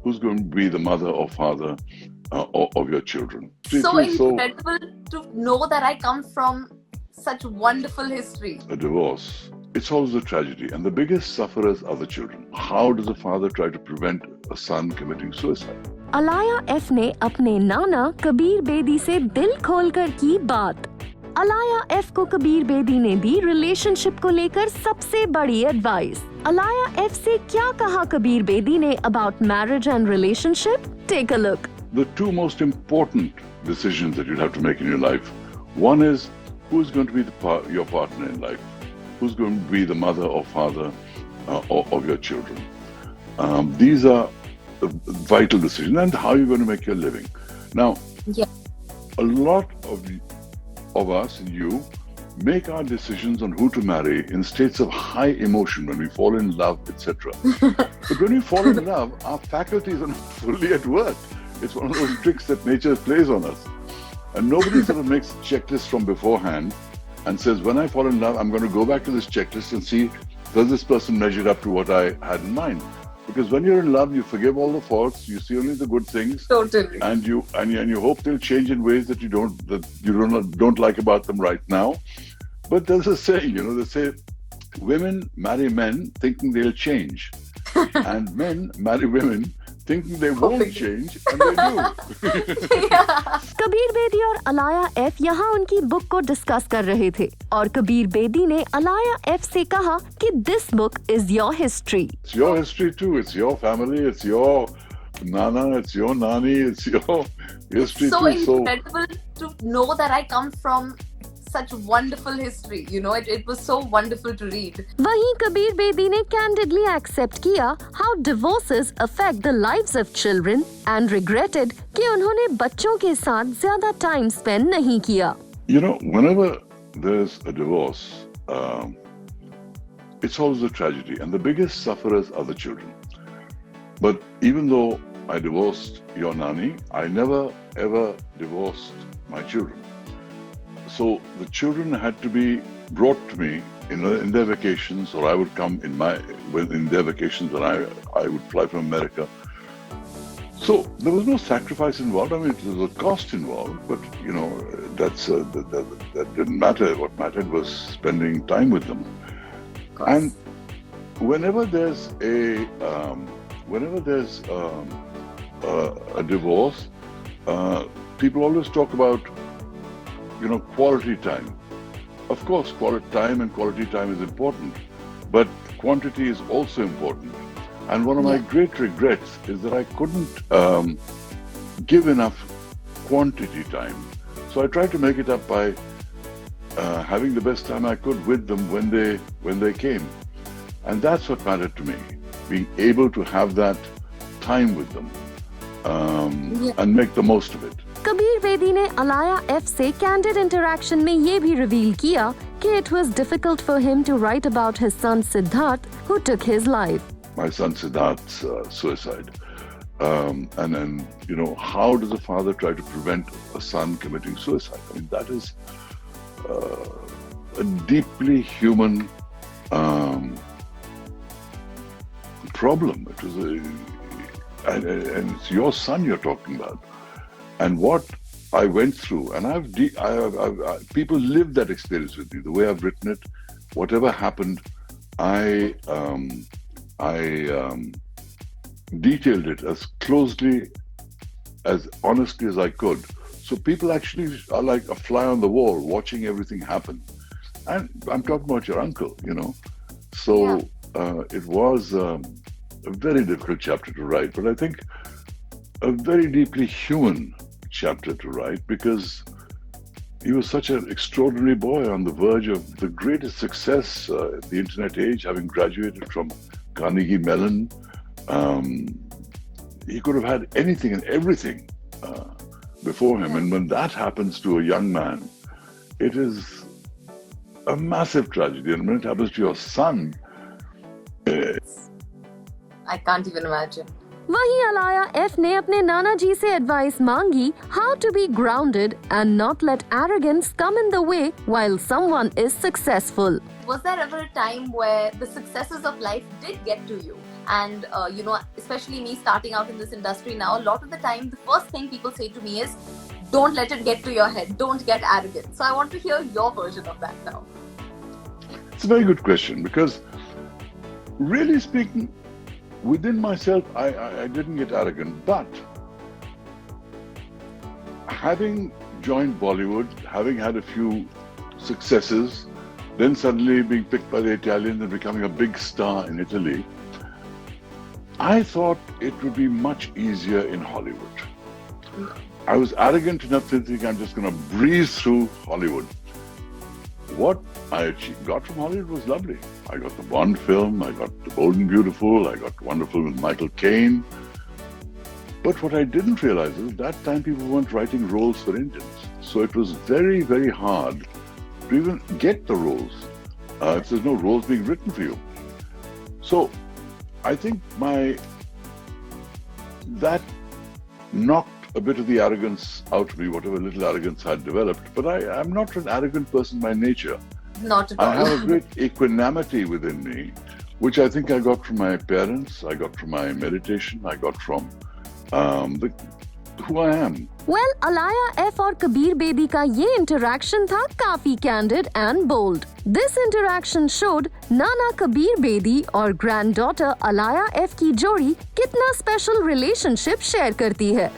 who's going to be the mother or father of your children. So incredible to know that I come from such wonderful history. A divorce, it's always a tragedy, and the biggest sufferers are the children. How does a father try to prevent a son committing suicide? Alaya F ने अपने नाना कबीर बेदी से दिल खोलकर की बात। Alaya F को कबीर बेदी ने दी relationship को लेकर सबसे बड़ी एडवाइस। अलाया एफ से क्या कहा कबीर बेदी ने about marriage and relationship? Take a look. The two most important decisions that you'll have to make in your life. One is who's going to be your partner in life, who's going to be the mother or father of your children. These are vital decisions, and how you're going to make your living. Now, a lot of us, you, make our decisions on who to marry in states of high emotion when we fall in love, etc. But when we fall in love, our faculties are not fully at work. It's one of those tricks that nature plays on us. And nobody sort of makes checklists from beforehand and says, when I fall in love, I'm going to go back to this checklist and see, does this person measure up to what I had in mind? Because when you're in love, you forgive all the faults, you see only the good things. Totally. And you hope they'll change in ways that you don't like about them right now. But there's a saying, they say, women marry men thinking they'll change. And men marry women thinking they won't change, and they do. Kabir Bedi और Alaya F यहाँ उनकी book को discuss कर रहे थे और कबीर बेदी ने Alaya F से कहा कि this book is your history. It's your history too. It's your family. It's your nana. It's your nani. It's your history so too. So incredible to know that I come from such wonderful history. It was so wonderful to read. वहीं कबीर बेदी ने candidly accept किया how divorces affect the lives of children and regretted कि उन्होंने बच्चों के साथ ज्यादा time spend नहीं किया। Whenever there's a divorce, it's always a tragedy, and the biggest sufferers are the children. But even though I divorced your nanny, I never ever divorced my children. So the children had to be brought to me in their vacations, or I would come in their vacations when I would fly from America. So there was no sacrifice involved. I mean, there was a cost involved, but that didn't matter. What mattered was spending time with them. And whenever there's a divorce, people always talk about quality time. Of course, quality time is important, but quantity is also important. And one of my great regrets is that I couldn't give enough quantity time. So I tried to make it up by having the best time I could with them when they came. And that's what mattered to me, being able to have that time with them and make the most of it. Kabir Bedi ने Alaya F से candid interaction में ये भी reveal किया कि it was difficult for him to write about his son Siddharth, who took his life. My son Siddharth's suicide. And then, how does a father try to prevent a son committing suicide? I mean, that is a deeply human problem. It was and it's your son you're talking about. And what I went through, and people lived that experience with me. The way I've written it, whatever happened, I detailed it as closely, as honestly as I could. So people actually are like a fly on the wall, watching everything happen. And I'm talking about your uncle, So it was a very difficult chapter to write, but I think a very deeply human chapter to write, because he was such an extraordinary boy on the verge of the greatest success in the internet age, having graduated from Carnegie Mellon. He could have had anything and everything before him. And when that happens to a young man, it is a massive tragedy. And when it happens to your son, I can't even imagine. वहीं Alaya F ने अपने नाना जी से advice मांगी how to be grounded and not let arrogance come in the way while someone is successful. Was there ever a time where the successes of life did get to you And especially me starting out in this industry now, a lot of the time the first thing people say to me is, don't let it get to your head, don't get arrogant. So I want to hear your version of that now. It's a very good question, because really speaking, within myself, I didn't get arrogant, but having joined Bollywood, having had a few successes, then suddenly being picked by the Italians and becoming a big star in Italy, I thought it would be much easier in Hollywood. I was arrogant enough to think I'm just going to breeze through Hollywood. What I got from Hollywood was lovely. I got the Bond film, I got The Bold and Beautiful, I got Wonderful with Michael Caine. But what I didn't realize is at that time people weren't writing roles for Indians. So it was very, very hard to even get the roles if there's no roles being written for you. So I think that knocked a bit of the arrogance out of me, whatever little arrogance I had developed. But I'm not an arrogant person by nature. Not at all. I have a great equanimity within me, which I think I got from my parents, I got from my meditation, I got from who I am. Well, Alaya F और कबीर बेदी का ये interaction था काफी candid and bold. This interaction showed नाना कबीर बेदी और granddaughter Alaya F की जोड़ी कितना स्पेशल रिलेशनशिप शेयर करती है.